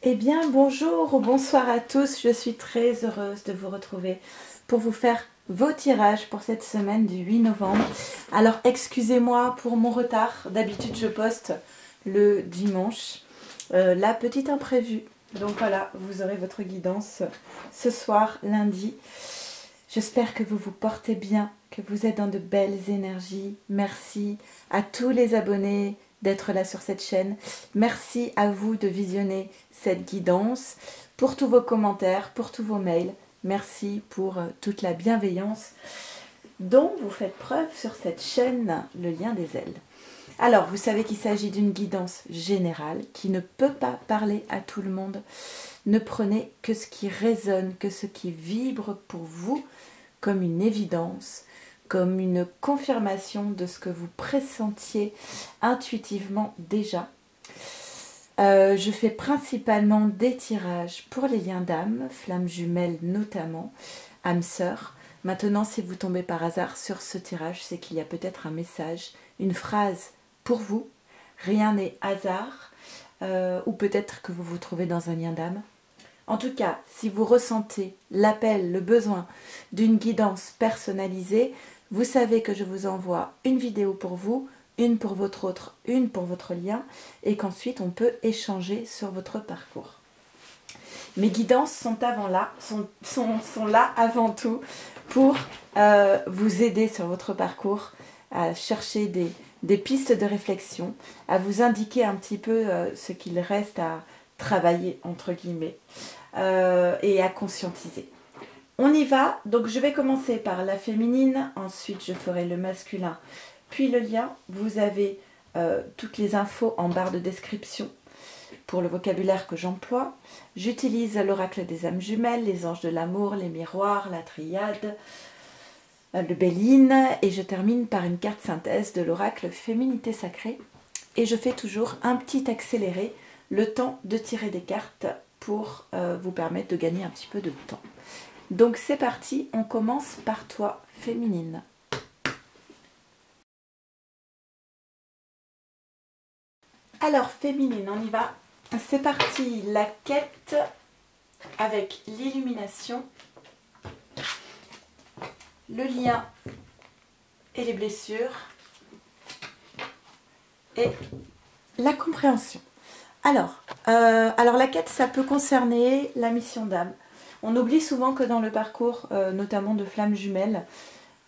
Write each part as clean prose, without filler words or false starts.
Eh bien, bonjour ou bonsoir à tous. Je suis très heureuse de vous retrouver pour vous faire vos tirages pour cette semaine du 8 novembre. Alors, excusez-moi pour mon retard. D'habitude, je poste le dimanche. Là, petit imprévu. Donc voilà, vous aurez votre guidance ce soir, lundi. J'espère que vous vous portez bien, que vous êtes dans de belles énergies. Merci à tous les abonnés d'être là sur cette chaîne. Merci à vous de visionner cette guidance, pour tous vos commentaires, pour tous vos mails. Merci pour toute la bienveillance dont vous faites preuve sur cette chaîne, le lien des ailes. Alors, vous savez qu'il s'agit d'une guidance générale qui ne peut pas parler à tout le monde. Ne prenez que ce qui résonne, que ce qui vibre pour vous comme une évidence, comme une confirmation de ce que vous pressentiez intuitivement déjà. Je fais principalement des tirages pour les liens d'âme, flammes jumelles notamment, âme sœur. Maintenant, si vous tombez par hasard sur ce tirage, c'est qu'il y a peut-être un message, une phrase pour vous. Rien n'est hasard, ou peut-être que vous vous trouvez dans un lien d'âme. En tout cas, si vous ressentez l'appel, le besoin d'une guidance personnalisée, vous savez que je vous envoie une vidéo pour vous, une pour votre autre, une pour votre lien, et qu'ensuite on peut échanger sur votre parcours. Mes guidances sont là avant tout pour vous aider sur votre parcours, à chercher des pistes de réflexion, à vous indiquer un petit peu ce qu'il reste à travailler entre guillemets et à conscientiser. On y va, donc je vais commencer par la féminine, ensuite je ferai le masculin, puis le lien. Vous avez toutes les infos en barre de description pour le vocabulaire que j'emploie. J'utilise l'oracle des âmes jumelles, les anges de l'amour, les miroirs, la triade, le Béline, et je termine par une carte synthèse de l'oracle féminité sacrée. Et je fais toujours un petit accéléré, le temps de tirer des cartes pour vous permettre de gagner un petit peu de temps. Donc c'est parti, on commence par toi, féminine. Alors féminine, on y va. C'est parti, la quête avec l'illumination, le lien et les blessures et la compréhension. Alors la quête, ça peut concerner la mission d'âme. On oublie souvent que dans le parcours, notamment de flammes jumelles,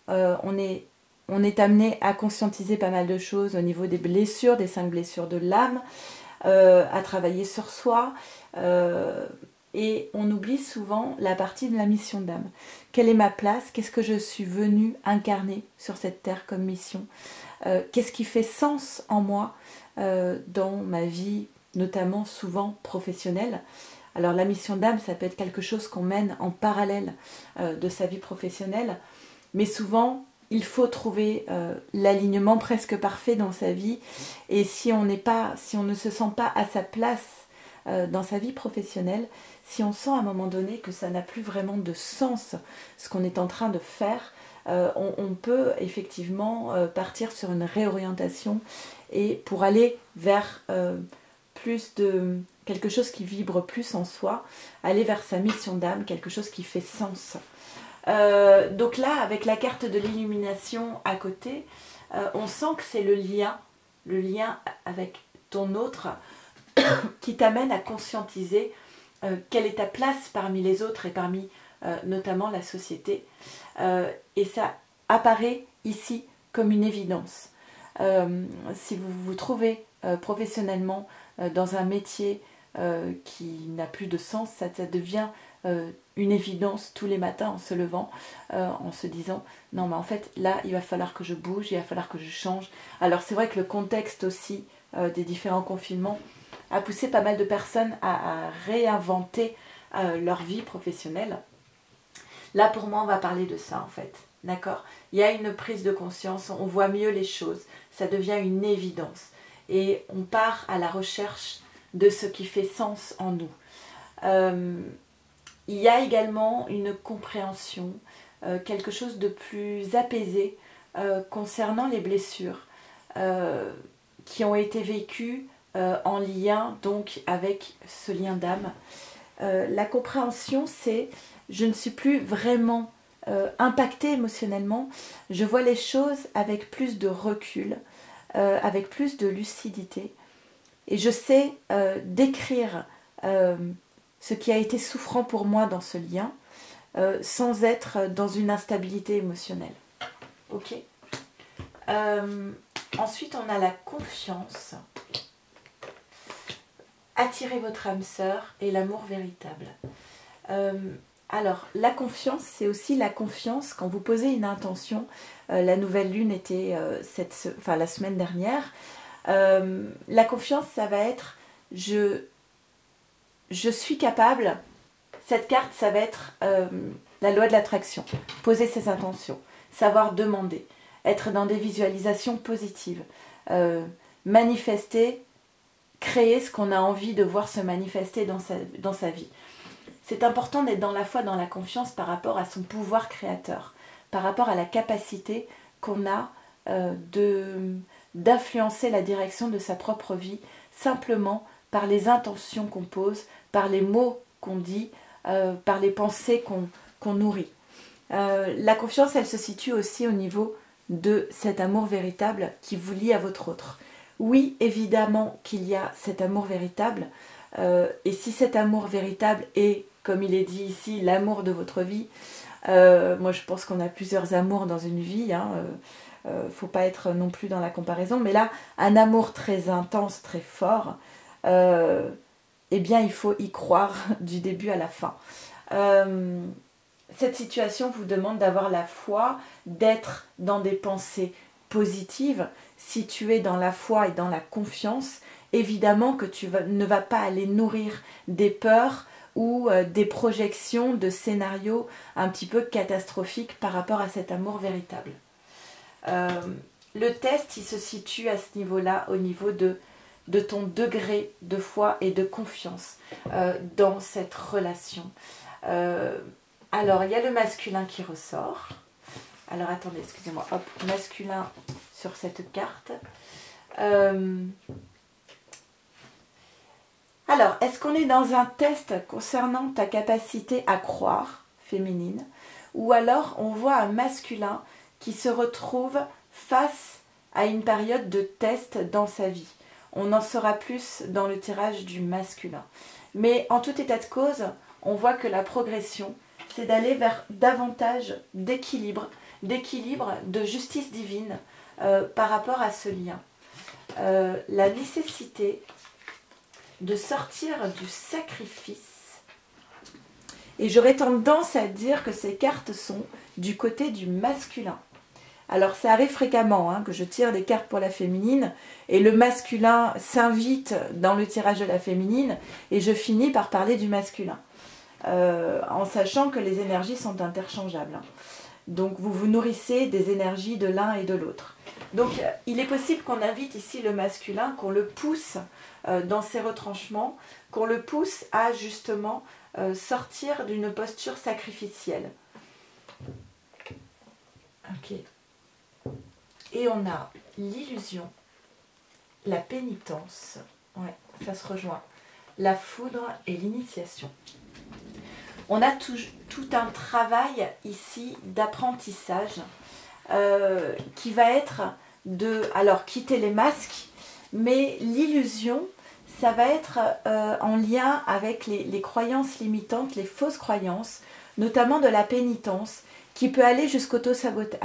on est amené à conscientiser pas mal de choses au niveau des blessures, des 5 blessures de l'âme, à travailler sur soi, et on oublie souvent la partie de la mission d'âme. Quelle est ma place? Qu'est-ce que je suis venue incarner sur cette terre comme mission? Qu'est-ce qui fait sens en moi dans ma vie, notamment souvent professionnelle? Alors la mission d'âme, ça peut être quelque chose qu'on mène en parallèle de sa vie professionnelle, mais souvent il faut trouver l'alignement presque parfait dans sa vie, et si on ne se sent pas à sa place dans sa vie professionnelle, si on sent à un moment donné que ça n'a plus vraiment de sens ce qu'on est en train de faire, on peut effectivement partir sur une réorientation et pour aller vers plus de quelque chose qui vibre plus en soi, aller vers sa mission d'âme, quelque chose qui fait sens. Donc là, avec la carte de l'illumination à côté, on sent que c'est le lien avec ton autre qui t'amène à conscientiser quelle est ta place parmi les autres et parmi notamment la société. Et ça apparaît ici comme une évidence. Si vous vous trouvez professionnellement dans un métier qui n'a plus de sens, ça devient une évidence tous les matins en se levant, en se disant non mais en fait là il va falloir que je bouge, il va falloir que je change. Alors c'est vrai que le contexte aussi des différents confinements a poussé pas mal de personnes à réinventer leur vie professionnelle. Là pour moi on va parler de ça en fait, d'accord? Il y a une prise de conscience, on voit mieux les choses, ça devient une évidence et on part à la recherche de ce qui fait sens en nous. Il y a également une compréhension, quelque chose de plus apaisé concernant les blessures qui ont été vécues en lien donc avec ce lien d'âme. La compréhension, c'est je ne suis plus vraiment impactée émotionnellement, je vois les choses avec plus de recul, avec plus de lucidité, et je sais décrire ce qui a été souffrant pour moi dans ce lien, sans être dans une instabilité émotionnelle. Ok. Ensuite, on a la confiance. Attirez votre âme sœur et l'amour véritable. Alors, la confiance, c'est aussi la confiance quand vous posez une intention. La nouvelle lune était la semaine dernière. La confiance, ça va être je suis capable. Cette carte, ça va être la loi de l'attraction. Poser ses intentions, savoir demander, être dans des visualisations positives, manifester, créer ce qu'on a envie de voir se manifester dans sa vie. C'est important d'être dans la foi, dans la confiance par rapport à son pouvoir créateur, par rapport à la capacité qu'on a d'influencer la direction de sa propre vie, simplement par les intentions qu'on pose, par les mots qu'on dit, par les pensées qu'on nourrit. La confiance, elle se situe aussi au niveau de cet amour véritable qui vous lie à votre autre. Oui, évidemment qu'il y a cet amour véritable, et si cet amour véritable est, comme il est dit ici, l'amour de votre vie, moi je pense qu'on a plusieurs amours dans une vie, faut pas être non plus dans la comparaison, mais là, un amour très intense, très fort, eh bien il faut y croire du début à la fin. Cette situation vous demande d'avoir la foi, d'être dans des pensées positives. Si tu es dans la foi et dans la confiance, évidemment que ne vas pas aller nourrir des peurs ou des projections de scénarios un petit peu catastrophiques par rapport à cet amour véritable. Le test, il se situe à ce niveau-là, au niveau de ton degré de foi et de confiance dans cette relation. Alors, il y a le masculin qui ressort. Alors, attendez, excusez-moi. Hop, masculin sur cette carte. Alors, est-ce qu'on est dans un test concernant ta capacité à croire, féminine, ou alors on voit un masculin qui se retrouve face à une période de test dans sa vie? On en saura plus dans le tirage du masculin. Mais en tout état de cause, on voit que la progression, c'est d'aller vers davantage d'équilibre, de justice divine par rapport à ce lien. La nécessité de sortir du sacrifice. Et j'aurais tendance à dire que ces cartes sont du côté du masculin. Alors ça arrive fréquemment que je tire des cartes pour la féminine et le masculin s'invite dans le tirage de la féminine et je finis par parler du masculin. En sachant que les énergies sont interchangeables. Donc vous vous nourrissez des énergies de l'un et de l'autre. Donc il est possible qu'on invite ici le masculin, qu'on le pousse dans ses retranchements, qu'on le pousse à justement sortir d'une posture sacrificielle. Ok. Et on a l'illusion, la pénitence, ouais, ça se rejoint, la foudre et l'initiation. On a tout un travail ici d'apprentissage qui va être alors quitter les masques, mais l'illusion, ça va être en lien avec les croyances limitantes, les fausses croyances, notamment de la pénitence, qui peut aller jusqu'à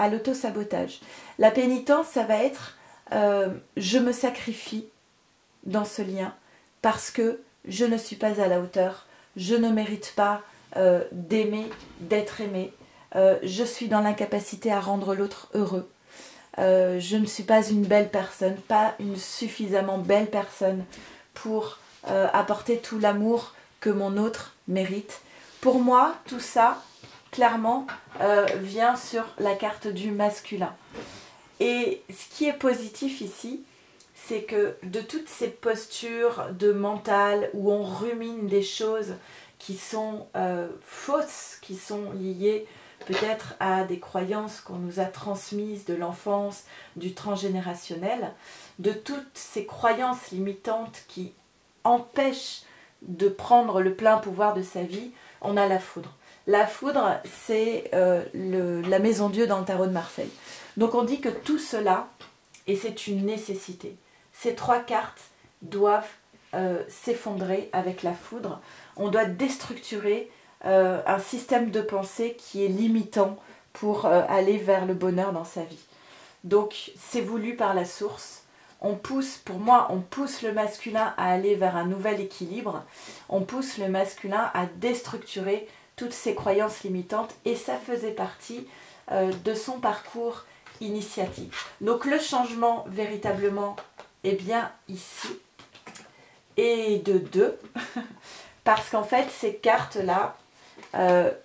l'autosabotage. La pénitence, ça va être je me sacrifie dans ce lien parce que je ne suis pas à la hauteur, je ne mérite pas d'aimer, d'être aimé, je suis dans l'incapacité à rendre l'autre heureux, je ne suis pas une belle personne, pas une suffisamment belle personne pour apporter tout l'amour que mon autre mérite. Pour moi, tout ça, clairement, vient sur la carte du masculin. Et ce qui est positif ici, c'est que de toutes ces postures de mental où on rumine des choses qui sont fausses, qui sont liées peut-être à des croyances qu'on nous a transmises de l'enfance, du transgénérationnel, de toutes ces croyances limitantes qui empêchent de prendre le plein pouvoir de sa vie, on a la foudre. La foudre, c'est la maison Dieu dans le tarot de Marseille. Donc on dit que tout cela, et c'est une nécessité, ces 3 cartes doivent s'effondrer avec la foudre. On doit déstructurer un système de pensée qui est limitant pour aller vers le bonheur dans sa vie. Donc c'est voulu par la source. On pousse, pour moi, on pousse le masculin à aller vers un nouvel équilibre. On pousse le masculin à déstructurer toutes ces croyances limitantes et ça faisait partie de son parcours initiatique. Donc le changement véritablement est bien ici et de 2 parce qu'en fait ces cartes-là,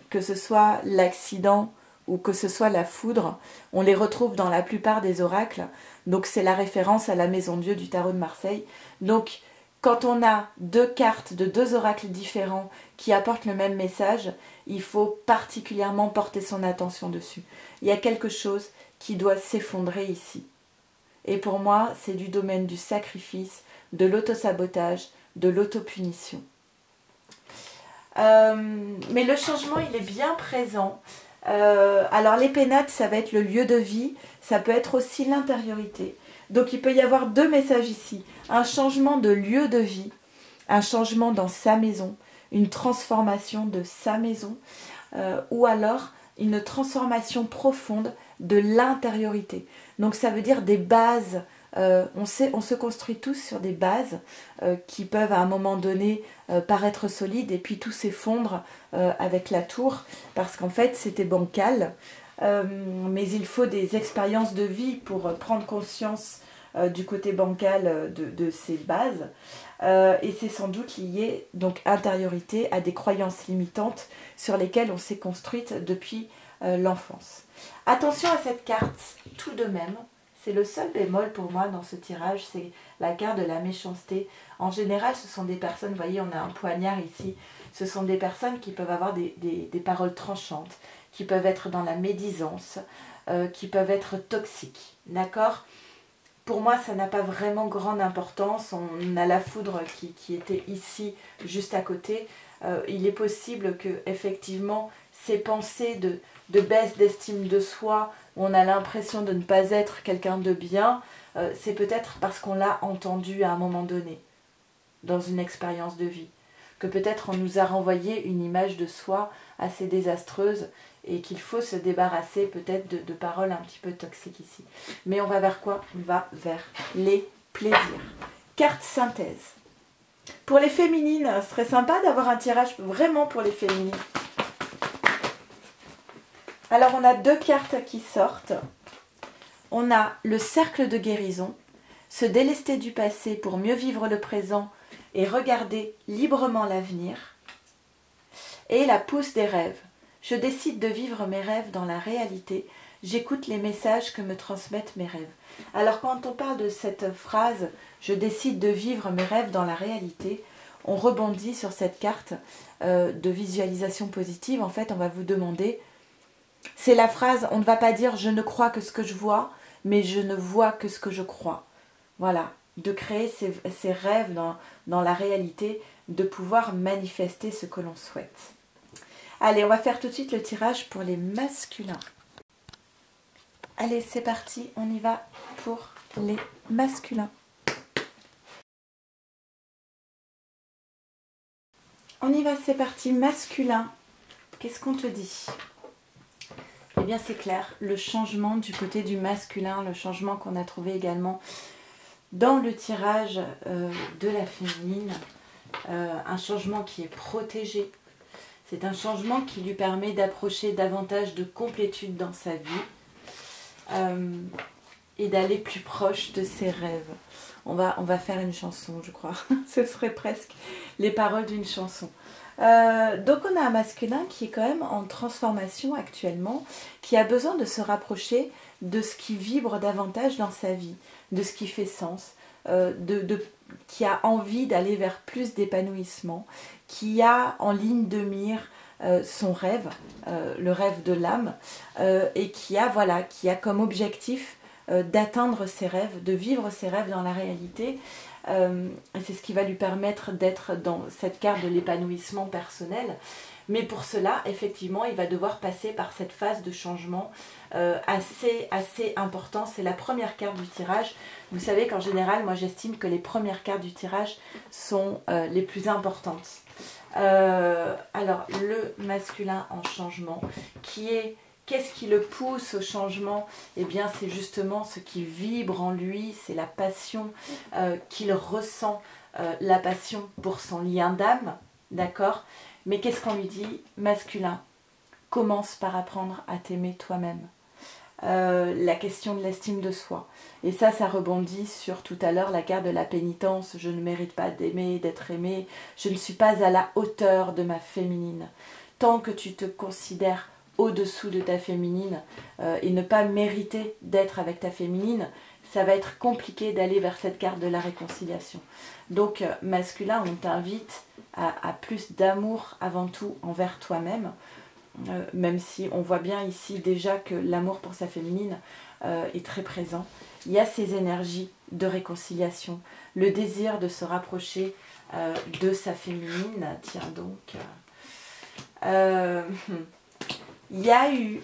que ce soit l'accident ou que ce soit la foudre, on les retrouve dans la plupart des oracles. Donc c'est la référence à la maison Dieu du tarot de Marseille. Donc quand on a 2 cartes de 2 oracles différents qui apportent le même message, il faut particulièrement porter son attention dessus. Il y a quelque chose qui doit s'effondrer ici. Et pour moi, c'est du domaine du sacrifice, de l'autosabotage, de l'autopunition. Mais le changement, il est bien présent. Alors les pénates, ça va être le lieu de vie, ça peut être aussi l'intériorité. Donc il peut y avoir 2 messages ici. Un changement de lieu de vie, un changement dans sa maison, une transformation de sa maison, ou alors une transformation profonde de l'intériorité. Donc ça veut dire des bases. On se construit tous sur des bases qui peuvent à un moment donné paraître solides et puis tout s'effondre avec la tour parce qu'en fait c'était bancal. Mais il faut des expériences de vie pour prendre conscience du côté bancal de ces bases. Et c'est sans doute lié, donc intériorité, à des croyances limitantes sur lesquelles on s'est construite depuis l'enfance. Attention à cette carte tout de même. C'est le seul bémol pour moi dans ce tirage, c'est la carte de la méchanceté. En général, ce sont des personnes, vous voyez, on a un poignard ici, ce sont des personnes qui peuvent avoir des paroles tranchantes, qui peuvent être dans la médisance, qui peuvent être toxiques, d'accord ? Pour moi, ça n'a pas vraiment grande importance. On a la foudre qui était ici, juste à côté. Il est possible que, effectivement, ces pensées de baisse d'estime de soi, où on a l'impression de ne pas être quelqu'un de bien, c'est peut-être parce qu'on l'a entendu à un moment donné, dans une expérience de vie. Que peut-être on nous a renvoyé une image de soi assez désastreuse et qu'il faut se débarrasser peut-être de paroles un petit peu toxiques ici. Mais on va vers quoi? On va vers les plaisirs. Carte synthèse. Pour les féminines, ce serait sympa d'avoir un tirage vraiment pour les féminines. Alors on a 2 cartes qui sortent. On a le cercle de guérison, se délester du passé pour mieux vivre le présent et regarder librement l'avenir. Et la pousse des rêves. Je décide de vivre mes rêves dans la réalité. J'écoute les messages que me transmettent mes rêves. Alors quand on parle de cette phrase « Je décide de vivre mes rêves dans la réalité », on rebondit sur cette carte de visualisation positive. En fait, on va vous demander, c'est la phrase, on ne va pas dire « Je ne crois que ce que je vois », mais « Je ne vois que ce que je crois ». Voilà, de créer ces rêves dans la réalité, de pouvoir manifester ce que l'on souhaite. Allez, on va faire tout de suite le tirage pour les masculins. Allez, c'est parti, on y va pour les masculins. On y va, c'est parti, masculin. Qu'est-ce qu'on te dit? Eh bien, c'est clair, le changement du côté du masculin, le changement qu'on a trouvé également dans le tirage de la féminine, un changement qui est protégé. C'est un changement qui lui permet d'approcher davantage de complétude dans sa vie et d'aller plus proche de ses rêves. On va faire une chanson, je crois. Ce serait presque les paroles d'une chanson. Donc on a un masculin qui est quand même en transformation actuellement, qui a besoin de se rapprocher de ce qui vibre davantage dans sa vie, de ce qui fait sens, qui a envie d'aller vers plus d'épanouissement, qui a en ligne de mire son rêve, le rêve de l'âme, et qui a comme objectif d'atteindre ses rêves, de vivre ses rêves dans la réalité. Et c'est ce qui va lui permettre d'être dans cette carte de l'épanouissement personnel. Mais pour cela, effectivement, il va devoir passer par cette phase de changement assez important. C'est la première carte du tirage. Vous savez qu'en général, moi j'estime que les premières cartes du tirage sont les plus importantes. Alors, le masculin en changement, qu'est-ce qui le pousse au changement? Eh bien, c'est justement ce qui vibre en lui, c'est la passion qu'il ressent, la passion pour son lien d'âme, d'accord? Mais qu'est-ce qu'on lui dit? Masculin, commence par apprendre à t'aimer toi-même. La question de l'estime de soi. Et ça rebondit sur tout à l'heure la carte de la pénitence. Je ne mérite pas d'aimer, d'être aimé. Je ne suis pas à la hauteur de ma féminine. Tant que tu te considères au-dessous de ta féminine et ne pas mériter d'être avec ta féminine, ça va être compliqué d'aller vers cette carte de la réconciliation. Donc, masculin, on t'invite à plus d'amour avant tout envers toi-même. Même si on voit bien ici déjà que l'amour pour sa féminine est très présent. Il y a ces énergies de réconciliation, le désir de se rapprocher de sa féminine. Tiens donc, il y a eu...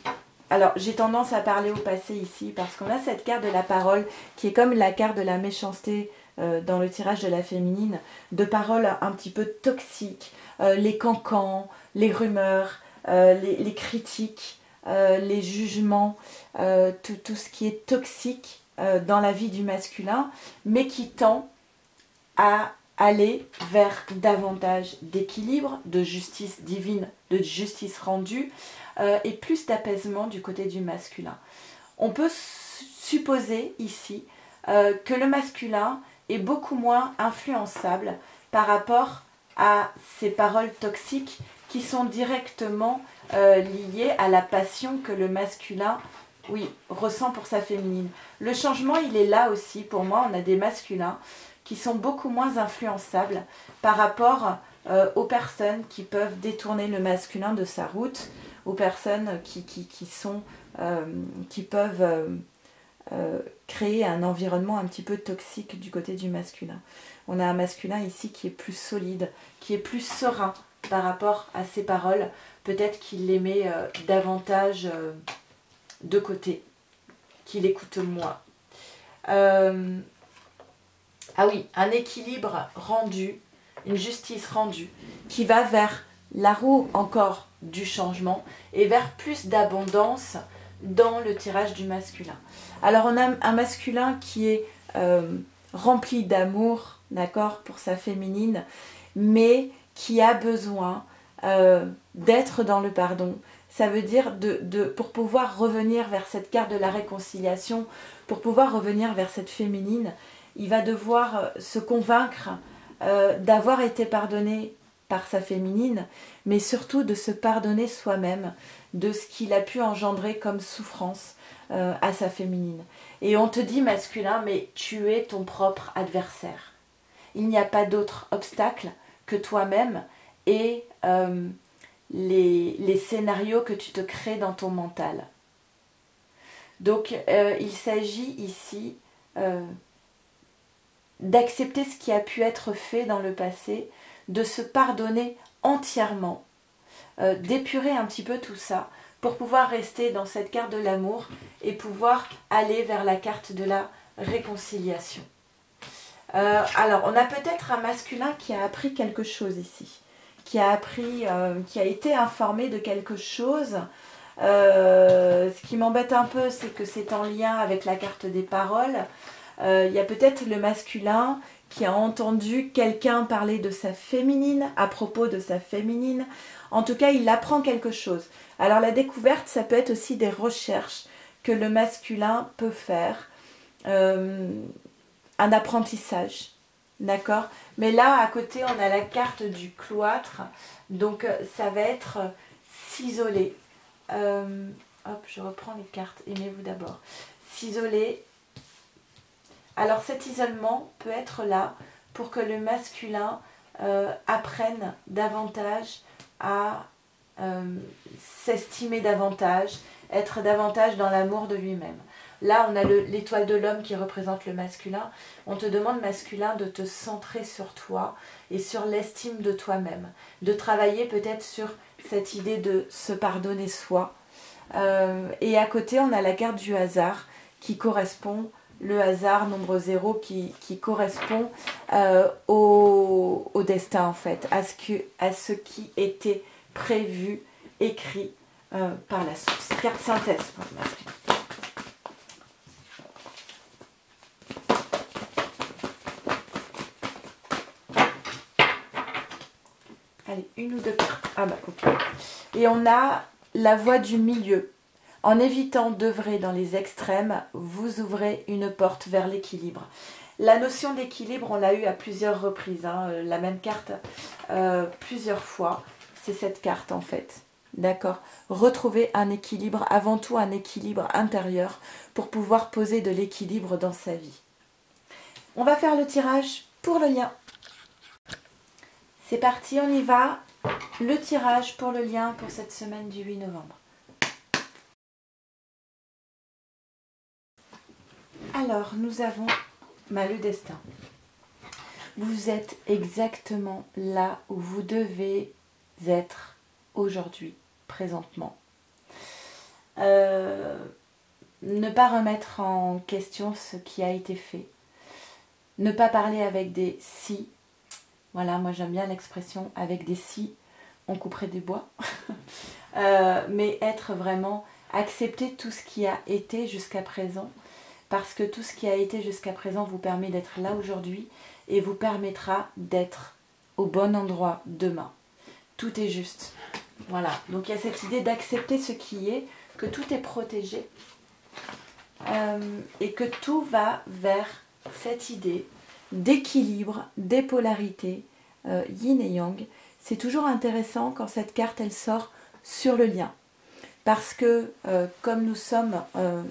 Alors j'ai tendance à parler au passé ici parce qu'on a cette carte de la parole qui est comme la carte de la méchanceté dans le tirage de la féminine, de paroles un petit peu toxiques, les cancans, les rumeurs, les critiques, les jugements, tout ce qui est toxique dans la vie du masculin, mais qui tend à aller vers davantage d'équilibre, de justice divine, de justice rendue, et plus d'apaisement du côté du masculin. On peut supposer ici que le masculin est beaucoup moins influençable par rapport à ces paroles toxiques qui sont directement liées à la passion que le masculin ressent pour sa féminine. Le changement, il est là aussi. Pour moi, on a des masculins qui sont beaucoup moins influençables par rapport aux personnes qui peuvent détourner le masculin de sa route, aux personnes qui peuvent créer un environnement un petit peu toxique du côté du masculin. On a un masculin ici qui est plus solide, qui est plus serein par rapport à ses paroles. Peut-être qu'il les met davantage de côté, qu'il écoute moins. Ah oui, un équilibre rendu, une justice rendue, qui va vers la roue encore du changement et vers plus d'abondance dans le tirage du masculin. Alors on a un masculin qui est rempli d'amour, d'accord, pour sa féminine, mais qui a besoin d'être dans le pardon. Ça veut dire pour pouvoir revenir vers cette carte de la réconciliation, pour pouvoir revenir vers cette féminine, il va devoir se convaincre d'avoir été pardonné par sa féminine, mais surtout de se pardonner soi-même de ce qu'il a pu engendrer comme souffrance à sa féminine. Et on te dit, masculin, mais tu es ton propre adversaire. Il n'y a pas d'autre obstacle que toi-même et les scénarios que tu te crées dans ton mental. Donc, il s'agit ici d'accepter ce qui a pu être fait dans le passé, de se pardonner entièrement, d'épurer un petit peu tout ça pour pouvoir rester dans cette carte de l'amour et pouvoir aller vers la carte de la réconciliation. Alors, on a peut-être un masculin qui a appris quelque chose ici, qui a été informé de quelque chose. Ce qui m'embête un peu, c'est que c'est en lien avec la carte des paroles. Il y a peut-être le masculin qui a entendu quelqu'un parler de sa féminine, à propos de sa féminine. En tout cas, il apprend quelque chose. Alors la découverte, ça peut être aussi des recherches que le masculin peut faire. Un apprentissage, d'accord? Mais là, à côté, on a la carte du cloître. Donc, ça va être s'isoler. Hop, je reprends les cartes. Aimez-vous d'abord. S'isoler. Alors cet isolement peut être là pour que le masculin apprenne davantage à s'estimer davantage, être davantage dans l'amour de lui-même. Là, on a l'étoile de l'homme qui représente le masculin. On te demande, masculin, de te centrer sur toi et sur l'estime de toi-même. De travailler peut-être sur cette idée de se pardonner soi. Et à côté, on a la carte du hasard qui correspond, le hasard, nombre 0, qui correspond au destin, en fait, à ce qui était prévu, écrit par la source. Carte synthèse pour le masculin. Allez, une ou deux cartes. Ah bah ok. Et on a la voie du milieu. En évitant d'œuvrer dans les extrêmes, vous ouvrez une porte vers l'équilibre. La notion d'équilibre, on l'a eu à plusieurs reprises. Hein, la même carte plusieurs fois. C'est cette carte en fait. D'accord. Retrouver un équilibre, avant tout un équilibre intérieur pour pouvoir poser de l'équilibre dans sa vie. On va faire le tirage pour le lien. C'est parti, on y va. Le tirage pour le lien pour cette semaine du 8 novembre. Alors, nous avons le destin. Vous êtes exactement là où vous devez être aujourd'hui, présentement. Ne pas remettre en question ce qui a été fait. Ne pas parler avec des si. Voilà, moi j'aime bien l'expression avec des si, on couperait des bois. Mais être vraiment, accepter tout ce qui a été jusqu'à présent. Parce que tout ce qui a été jusqu'à présent vous permet d'être là aujourd'hui et vous permettra d'être au bon endroit demain. Tout est juste. Voilà, donc il y a cette idée d'accepter ce qui est, que tout est protégé et que tout va vers cette idée d'équilibre, des polarités, yin et yang. C'est toujours intéressant quand cette carte elle sort sur le lien. Parce que comme nous sommes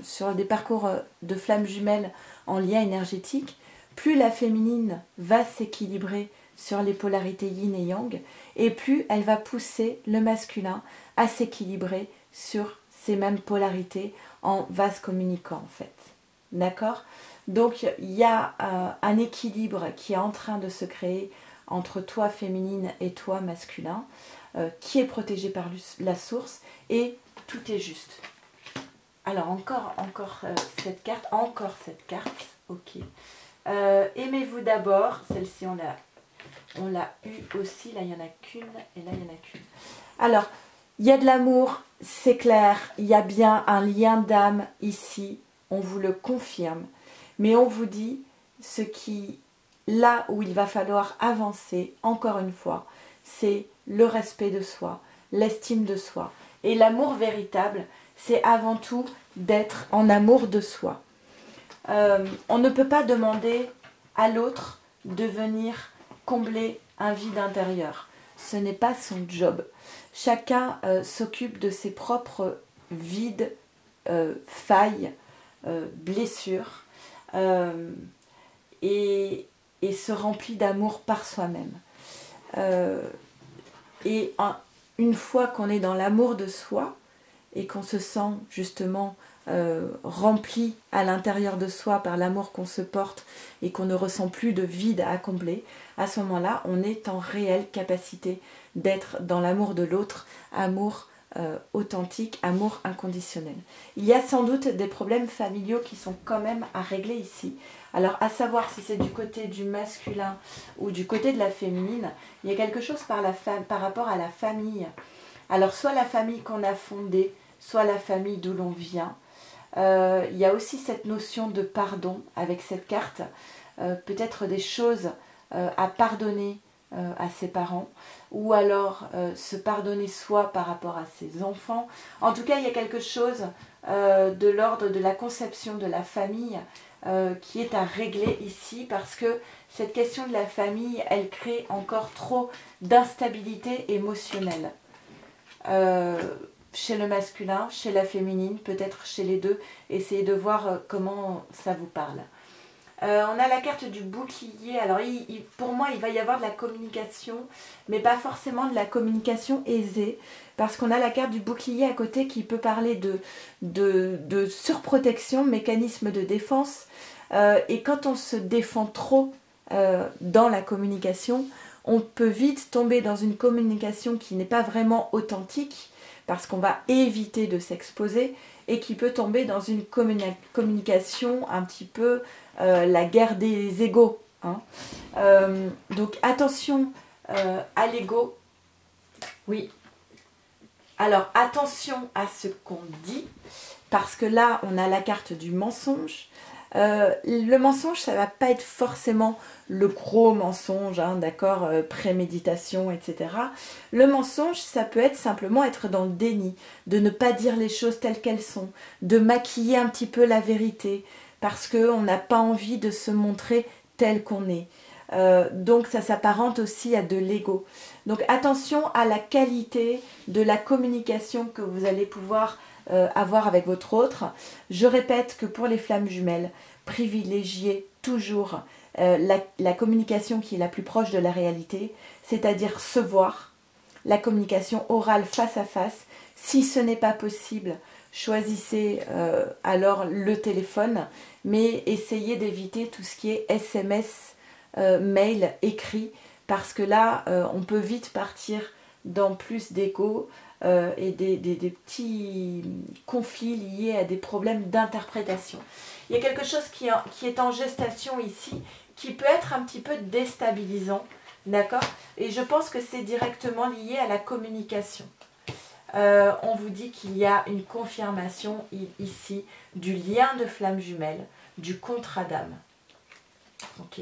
sur des parcours de flammes jumelles en lien énergétique, plus la féminine va s'équilibrer sur les polarités yin et yang, et plus elle va pousser le masculin à s'équilibrer sur ces mêmes polarités en vase communicant en fait. D'accord? Donc il y a un équilibre qui est en train de se créer entre toi féminine et toi masculin, qui est protégé par la source, et tout est juste. Alors encore cette carte, ok. Aimez-vous d'abord, celle-ci on l'a eu aussi, là il n'y en a qu'une, et là il n'y en a qu'une. Alors, il y a de l'amour, c'est clair, il y a bien un lien d'âme ici, on vous le confirme, mais on vous dit ce qui, là où il va falloir avancer, encore une fois, c'est le respect de soi, l'estime de soi. Et l'amour véritable, c'est avant tout d'être en amour de soi. On ne peut pas demander à l'autre de venir combler un vide intérieur. Ce n'est pas son job. Chacun s'occupe de ses propres vides, failles, blessures, et se remplit d'amour par soi-même. Une fois qu'on est dans l'amour de soi et qu'on se sent justement rempli à l'intérieur de soi par l'amour qu'on se porte et qu'on ne ressent plus de vide à combler, à ce moment-là, on est en réelle capacité d'être dans l'amour de l'autre, amour authentique, amour inconditionnel. Il y a sans doute des problèmes familiaux qui sont quand même à régler ici. Alors, à savoir si c'est du côté du masculin ou du côté de la féminine, il y a quelque chose par rapport à la famille. Alors, soit la famille qu'on a fondée, soit la famille d'où l'on vient. Il y a aussi cette notion de pardon avec cette carte. Peut-être des choses à pardonner à ses parents, ou alors se pardonner soi par rapport à ses enfants. En tout cas, il y a quelque chose de l'ordre de la conception de la famille qui est à régler ici, parce que cette question de la famille, elle crée encore trop d'instabilité émotionnelle. Chez le masculin, chez la féminine, peut-être chez les deux. Essayez de voir comment ça vous parle. On a la carte du bouclier. Alors, pour moi, il va y avoir de la communication, mais pas forcément de la communication aisée, parce qu'on a la carte du bouclier à côté qui peut parler de surprotection, mécanisme de défense. Et quand on se défend trop dans la communication, on peut vite tomber dans une communication qui n'est pas vraiment authentique, parce qu'on va éviter de s'exposer, et qui peut tomber dans une communication un petit peu la guerre des égos. Hein. Donc attention à l'ego. Oui. Alors attention à ce qu'on dit, parce que là on a la carte du mensonge. Le mensonge, ça va pas être forcément le gros mensonge, hein, d'accord, préméditation, etc. Le mensonge, ça peut être simplement être dans le déni, de ne pas dire les choses telles qu'elles sont, de maquiller un petit peu la vérité, parce qu'on n'a pas envie de se montrer tel qu'on est. Donc ça s'apparente aussi à de l'ego. Donc attention à la qualité de la communication que vous allez pouvoir avoir avec votre autre. Je répète que pour les flammes jumelles, privilégiez toujours la communication qui est la plus proche de la réalité, c'est-à-dire se voir, la communication orale face à face. Si ce n'est pas possible, choisissez alors le téléphone, mais essayez d'éviter tout ce qui est SMS, mail, écrit, parce que là, on peut vite partir dans plus d'écho et des petits conflits liés à des problèmes d'interprétation. Il y a quelque chose qui est en gestation ici, qui peut être un petit peu déstabilisant, d'accord? Et je pense que c'est directement lié à la communication. On vous dit qu'il y a une confirmation ici du lien de flamme jumelle, du contrat d'âme. Ok.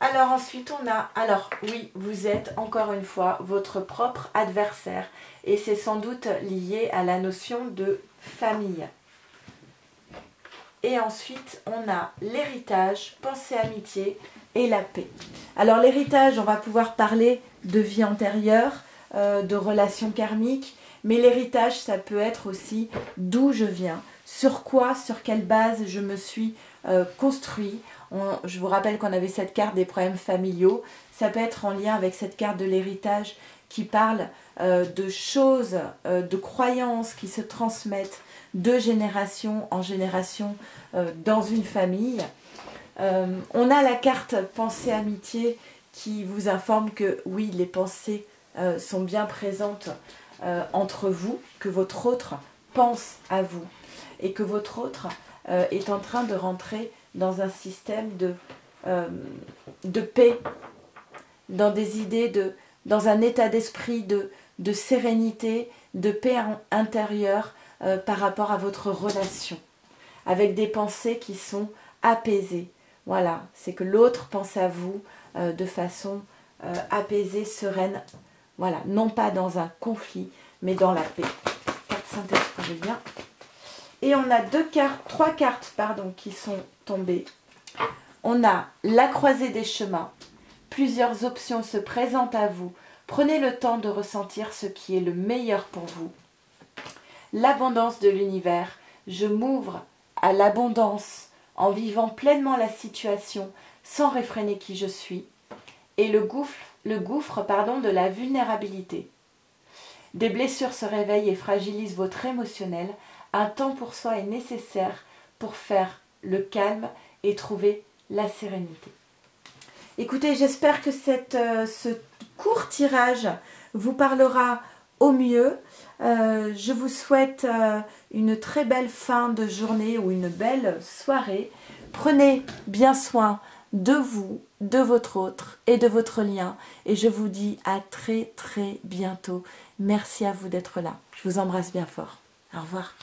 Alors ensuite on a, alors oui, vous êtes encore une fois votre propre adversaire et c'est sans doute lié à la notion de famille. Et ensuite on a l'héritage, pensée, amitié et la paix. Alors l'héritage, on va pouvoir parler de vie antérieure, de relations karmiques, mais l'héritage ça peut être aussi d'où je viens, sur quoi, sur quelle base je me suis construit. Je vous rappelle qu'on avait cette carte des problèmes familiaux. Ça peut être en lien avec cette carte de l'héritage qui parle de choses, de croyances qui se transmettent de génération en génération dans une famille. On a la carte pensée amitié qui vous informe que oui, les pensées sont bien présentes entre vous, que votre autre pense à vous et que votre autre est en train de rentrer dans un système de paix, dans des idées, dans un état d'esprit de sérénité, de paix intérieure par rapport à votre relation, avec des pensées qui sont apaisées. Voilà, c'est que l'autre pense à vous de façon apaisée, sereine, voilà, non pas dans un conflit, mais dans la paix. Carte synthèse pour le bien. Et on a trois cartes qui sont tombées. On a la croisée des chemins. Plusieurs options se présentent à vous. Prenez le temps de ressentir ce qui est le meilleur pour vous. L'abondance de l'univers. Je m'ouvre à l'abondance en vivant pleinement la situation sans réfréner qui je suis. Et le gouffre de la vulnérabilité. Des blessures se réveillent et fragilisent votre émotionnel. Un temps pour soi est nécessaire pour faire le calme et trouver la sérénité. Écoutez, j'espère que ce court tirage vous parlera au mieux. Je vous souhaite une très belle fin de journée ou une belle soirée. Prenez bien soin de vous, de votre autre et de votre lien. Et je vous dis à très très bientôt. Merci à vous d'être là. Je vous embrasse bien fort. Au revoir.